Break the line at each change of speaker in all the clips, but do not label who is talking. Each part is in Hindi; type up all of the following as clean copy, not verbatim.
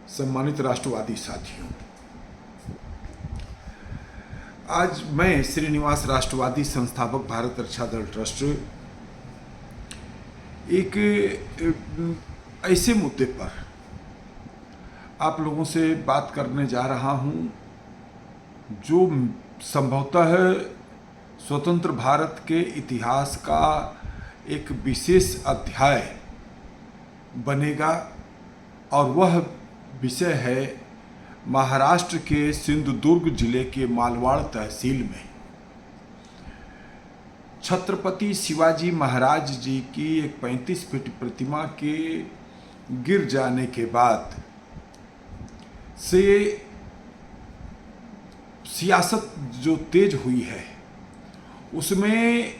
सम्मानित राष्ट्रवादी साथियों, आज मैं श्रीनिवास राष्ट्रवादी संस्थापक भारत रक्षा दल ट्रस्ट एक ऐसे मुद्दे पर आप लोगों से बात करने जा रहा हूं जो संभवतः स्वतंत्र भारत के इतिहास का एक विशेष अध्याय बनेगा और वह विषय है महाराष्ट्र के सिंधुदुर्ग जिले के मालवाड़ तहसील में छत्रपति शिवाजी महाराज जी की एक 35 फीट प्रतिमा के गिर जाने के बाद से सियासत जो तेज हुई है उसमें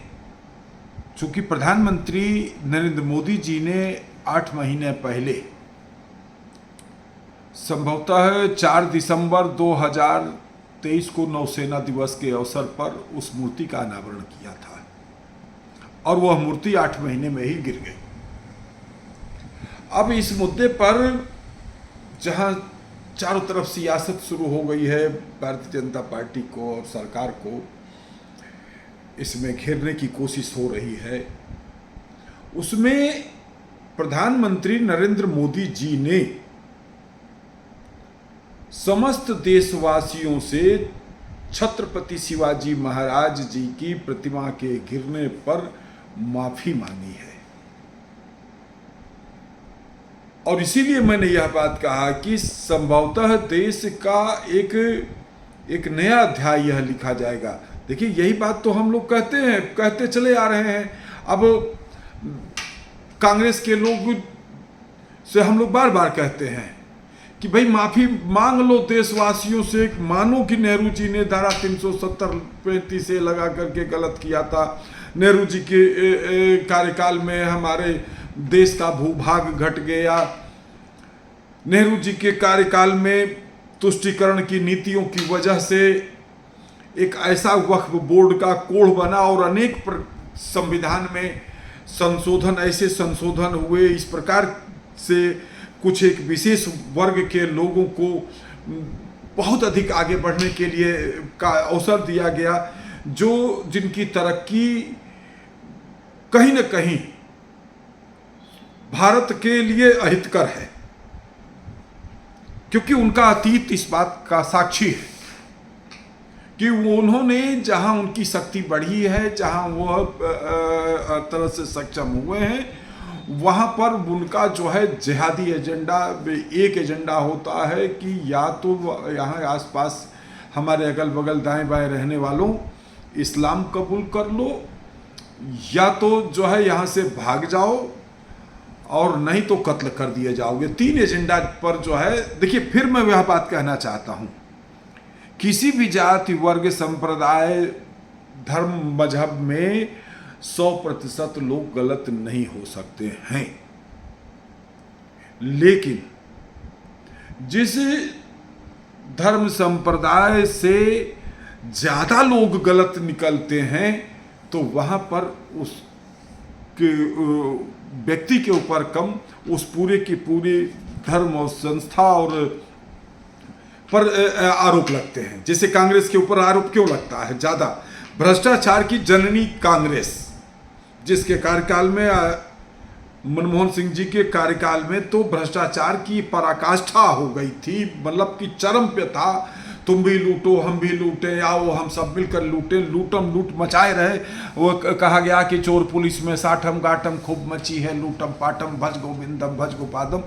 चूंकि प्रधानमंत्री नरेंद्र मोदी जी ने 8 महीने पहले संभवतः 4 दिसंबर 2023 को नौसेना दिवस के अवसर पर उस मूर्ति का अनावरण किया था और वह मूर्ति 8 महीने में ही गिर गई। अब इस मुद्दे पर जहां चारों तरफ सियासत शुरू हो गई है, भारतीय जनता पार्टी को और सरकार को इसमें घेरने की कोशिश हो रही है, उसमें प्रधानमंत्री नरेंद्र मोदी जी ने समस्त देशवासियों से छत्रपति शिवाजी महाराज जी की प्रतिमा के गिरने पर माफी मांगी है और इसीलिए मैंने यह बात कहा कि संभवतः देश का एक नया अध्याय यह लिखा जाएगा। देखिए, यही बात तो हम लोग कहते चले आ रहे हैं। अब कांग्रेस के लोग से हम लोग बार बार कहते हैं कि भाई माफी मांग लो देशवासियों से, मानो कि नेहरू जी ने धारा 370 से लगा करके गलत किया था। नेहरू जी के कार्यकाल में हमारे देश का भूभाग घट गया। नेहरू जी के कार्यकाल में तुष्टीकरण की नीतियों की वजह से एक ऐसा वक्फ बोर्ड का कोढ़ बना और अनेक संविधान में ऐसे संशोधन हुए, इस प्रकार से कुछ एक विशेष वर्ग के लोगों को बहुत अधिक आगे बढ़ने के लिए का अवसर दिया गया, जो जिनकी तरक्की कहीं न कहीं भारत के लिए अहितकर है, क्योंकि उनका अतीत इस बात का साक्षी है कि उन्होंने जहां उनकी शक्ति बढ़ी है, जहां वह तरह से सक्षम हुए हैं, वहां पर उनका जो है जिहादी एजेंडा, एक एजेंडा होता है कि या तो यहाँ आसपास हमारे अगल बगल दाएं बाएं रहने वालों इस्लाम कबूल कर लो, या तो जो है यहाँ से भाग जाओ और नहीं तो कत्ल कर दिए जाओगे। 3 एजेंडा पर जो है, देखिए फिर मैं वह बात कहना चाहता हूँ, किसी भी जाति वर्ग संप्रदाय धर्म मजहब में 100% लोग गलत नहीं हो सकते हैं, लेकिन जिस धर्म संप्रदाय से ज्यादा लोग गलत निकलते हैं तो वहां पर उस व्यक्ति के ऊपर कम, उस पूरे की पूरी धर्म और संस्था और पर आरोप लगते हैं। जैसे कांग्रेस के ऊपर आरोप क्यों लगता है ज्यादा? भ्रष्टाचार की जननी कांग्रेस, जिसके कार्यकाल में मनमोहन सिंह जी के कार्यकाल में तो भ्रष्टाचार की पराकाष्ठा हो गई थी, मतलब कि चरम पे था। तुम भी लूटो, हम भी लूटे, आओ हम सब मिलकर लूटे, लूटम लूट मचाए रहे। वो कहा गया कि चोर पुलिस में साठम गाठम खूब मची है, लूटम पाटम भज गोविंदम भज गोपादम।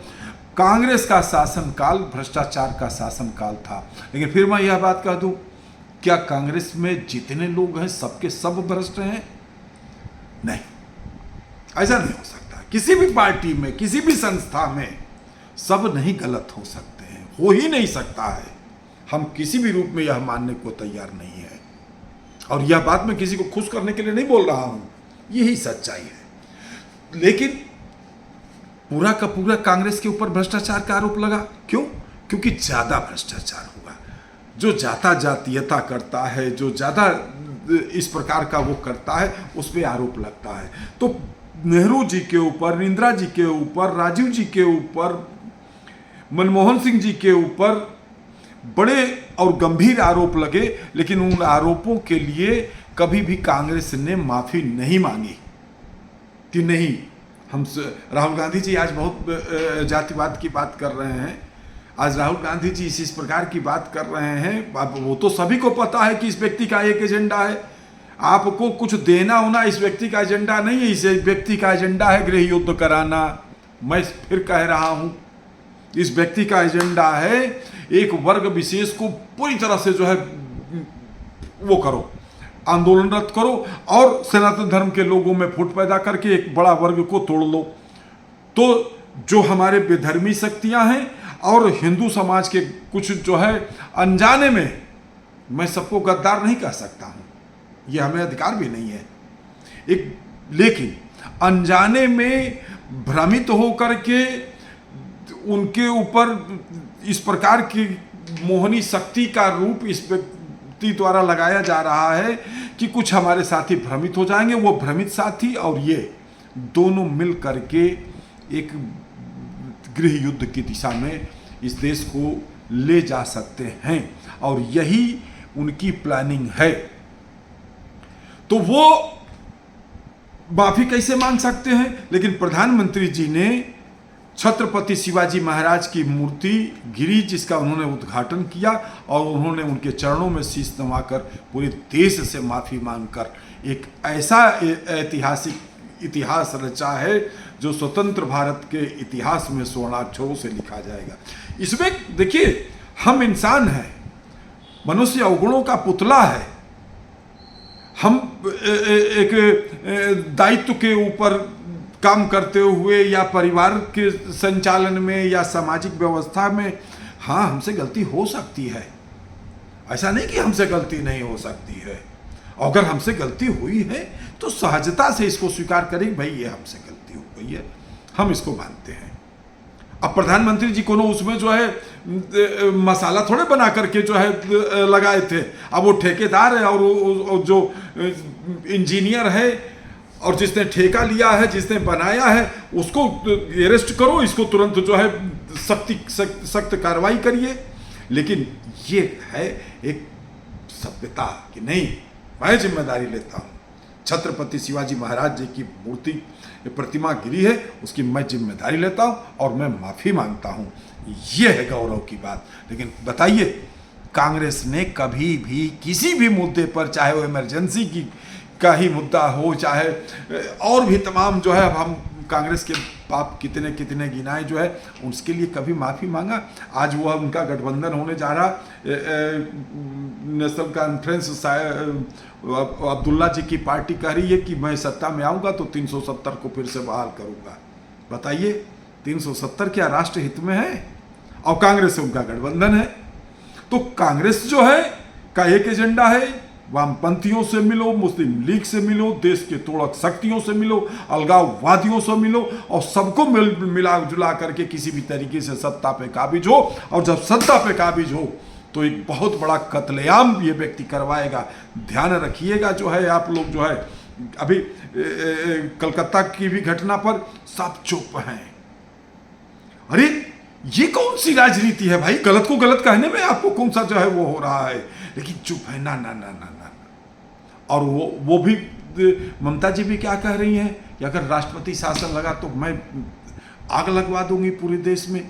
कांग्रेस का शासनकाल भ्रष्टाचार का शासनकाल था। लेकिन फिर मैं यह बात कह दूं, क्या कांग्रेस में जितने लोग हैं सबके सब भ्रष्ट हैं? नहीं, ऐसा नहीं हो सकता। किसी भी पार्टी में, किसी भी संस्था में सब नहीं गलत हो सकते हैं, हो ही नहीं सकता है। हम किसी भी रूप में यह मानने को तैयार नहीं है और यह बात मैं किसी को खुश करने के लिए नहीं बोल रहा हूं, यही सच्चाई है। लेकिन पूरा का पूरा कांग्रेस के ऊपर भ्रष्टाचार का आरोप लगा। क्यों? क्योंकि ज्यादा भ्रष्टाचार हुआ। जो जाता जातीयता करता है, जो ज्यादा इस प्रकार का वो करता है, उस पर आरोप लगता है। तो नेहरू जी के ऊपर, इंदिरा जी के ऊपर, राजीव जी के ऊपर, मनमोहन सिंह जी के ऊपर बड़े और गंभीर आरोप लगे, लेकिन उन आरोपों के लिए कभी भी कांग्रेस ने माफी नहीं मांगी कि नहीं हम। राहुल गांधी जी आज बहुत जातिवाद की बात कर रहे हैं, आज राहुल गांधी जी इस प्रकार की बात कर रहे हैं। अब वो तो सभी को पता है कि इस व्यक्ति का एक एजेंडा है, आपको कुछ देना होना इस व्यक्ति का एजेंडा नहीं है। इस व्यक्ति का एजेंडा है गृह युद्ध कराना। मैं फिर कह रहा हूं, इस व्यक्ति का एजेंडा है एक वर्ग विशेष को पूरी तरह से जो है वो करो, आंदोलनरत करो और सनातन धर्म के लोगों में फूट पैदा करके एक बड़ा वर्ग को तोड़ लो। तो जो हमारे बेधर्मी शक्तियां हैं और हिंदू समाज के कुछ जो है अनजाने में, मैं सबको गद्दार नहीं कह सकता हूं, यह हमें अधिकार भी नहीं है लेकिन अनजाने में भ्रमित होकर के उनके ऊपर इस प्रकार की मोहनी शक्ति का रूप इस व्यक्ति द्वारा लगाया जा रहा है कि कुछ हमारे साथी भ्रमित हो जाएंगे। वो भ्रमित साथी और ये दोनों मिल करके एक गृह युद्ध की दिशा में इस देश को ले जा सकते हैं और यही उनकी प्लानिंग है। तो वो माफी कैसे मांग सकते हैं? लेकिन प्रधानमंत्री जी ने छत्रपति शिवाजी महाराज की मूर्ति गिरी, जिसका उन्होंने उद्घाटन किया और उन्होंने उनके चरणों में शीश नवाकर पूरे देश से माफी मांगकर एक ऐसा ऐतिहासिक इतिहास रचा है जो स्वतंत्र भारत के इतिहास में स्वर्णाक्षरों से लिखा जाएगा। इसमें देखिए, हम इंसान हैं, मनुष्य अवगुणों का पुतला है। हम एक दायित्व के ऊपर काम करते हुए या परिवार के संचालन में या सामाजिक व्यवस्था में, हाँ हमसे गलती हो सकती है, ऐसा नहीं कि हमसे गलती नहीं हो सकती है। अगर हमसे गलती हुई है तो सहजता से इसको स्वीकार करें, भाई ये हमसे गलती हो गई है, हम इसको मानते हैं। अब प्रधानमंत्री जी को उसमें जो है मसाला थोड़े बना करके जो है लगाए थे। अब वो ठेकेदार है और जो इंजीनियर है और जिसने ठेका लिया है, जिसने बनाया है, उसको अरेस्ट करो, इसको तुरंत जो है सख्त कार्रवाई करिए। लेकिन ये है एक सभ्यता कि नहीं, मैं जिम्मेदारी लेता हूँ, छत्रपति शिवाजी महाराज जी की मूर्ति प्रतिमा गिरी है, उसकी मैं जिम्मेदारी लेता हूँ और मैं माफी मांगता हूँ। ये है गौरव की बात। लेकिन बताइए, कांग्रेस ने कभी भी किसी भी मुद्दे पर, चाहे वो इमरजेंसी का ही मुद्दा हो, चाहे और भी तमाम जो है, अब हम कांग्रेस के पाप कितने कितने गिनाए जो है, उसके लिए कभी माफ़ी मांगा? आज वह उनका गठबंधन होने जा रहा, नेशनल कॉन्फ्रेंस, अब्दुल्ला जी की पार्टी कह रही है कि मैं सत्ता में आऊँगा तो 370 को फिर से बहाल करूँगा। बताइए, 370 क्या राष्ट्र हित में है? और कांग्रेस से उनका गठबंधन है। तो कांग्रेस जो है का एक एजेंडा है, वामपंथियों से मिलो, मुस्लिम लीग से मिलो, देश के तोड़क शक्तियों से मिलो, अलगाववादियों से मिलो और सबको मिला जुला करके किसी भी तरीके से सत्ता पे काबिज हो। और जब सत्ता पे काबिज हो तो एक बहुत बड़ा कत्लेआम ये व्यक्ति करवाएगा। ध्यान रखिएगा, जो है आप लोग जो है अभी कलकत्ता की भी घटना पर सब चुप हैं। अरे ये कौन सी राजनीति है भाई? गलत को गलत कहने में आपको कौन सा जो है वो हो रहा है, लेकिन चुप है। ना ना ना ना ना। और वो भी ममता जी भी क्या कह रही हैं कि अगर राष्ट्रपति शासन लगा तो मैं आग लगवा दूंगी पूरे देश में।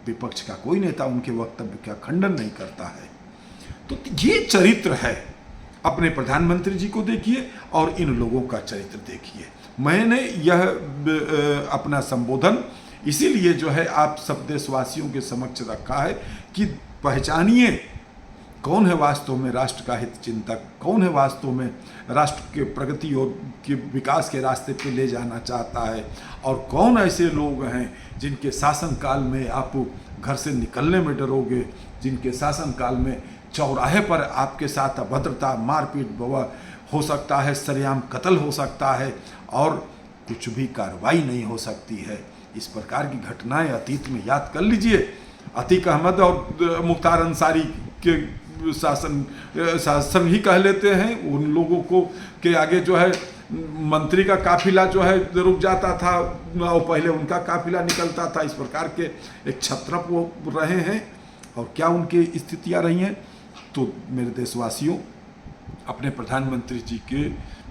विपक्ष का कोई नेता उनके वक्तव्य का खंडन नहीं करता है। तो ये चरित्र है। अपने प्रधानमंत्री जी को देखिए और इन लोगों का चरित्र देखिए। मैंने यह अपना संबोधन इसीलिए जो है आप सब देशवासियों के समक्ष रखा है कि पहचानिए कौन है वास्तव में राष्ट्र का हित चिंतक, कौन है वास्तव में राष्ट्र के प्रगति और के विकास के रास्ते पे ले जाना चाहता है, और कौन ऐसे लोग हैं जिनके शासनकाल में आप घर से निकलने में डरोगे, जिनके शासनकाल में चौराहे पर आपके साथ अभद्रता, मारपीट हो सकता है, सरेआम कत्ल हो सकता है और कुछ भी कार्रवाई नहीं हो सकती है। इस प्रकार की घटनाएं अतीत में याद कर लीजिए। अतीक अहमद और मुख्तार अंसारी के शासन ही कह लेते हैं, उन लोगों को के आगे जो है मंत्री का काफिला जो है रुक जाता था और पहले उनका काफिला निकलता था। इस प्रकार के एक छत्रप वो रहे हैं। और क्या उनकी स्थितियां रही हैं, तो मेरे देशवासियों, अपने प्रधानमंत्री जी के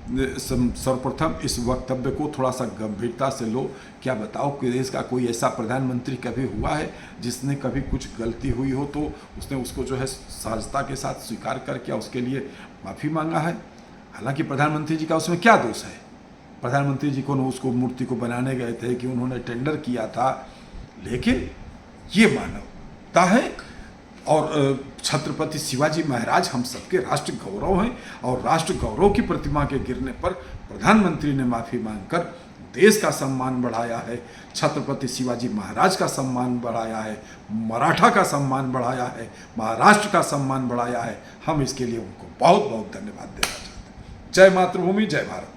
सर्वप्रथम इस वक्तव्य को थोड़ा सा गंभीरता से लो। क्या बताओ कि देश का कोई ऐसा प्रधानमंत्री कभी हुआ है जिसने कभी कुछ गलती हुई हो तो उसने उसको जो है सहजता के साथ स्वीकार करके उसके लिए माफ़ी मांगा है? हालांकि प्रधानमंत्री जी का उसमें क्या दोष है? प्रधानमंत्री जी को उसको मूर्ति को बनाने गए थे कि उन्होंने टेंडर किया था, लेकिन ये मानवता है। और छत्रपति शिवाजी महाराज हम सबके राष्ट्र गौरव हैं, और राष्ट्र गौरव की प्रतिमा के गिरने पर प्रधानमंत्री ने माफ़ी मांगकर देश का सम्मान बढ़ाया है, छत्रपति शिवाजी महाराज का सम्मान बढ़ाया है, मराठा का सम्मान बढ़ाया है, महाराष्ट्र का सम्मान बढ़ाया है। हम इसके लिए उनको बहुत बहुत धन्यवाद देना चाहते हैं। जय मातृभूमि, जय भारत।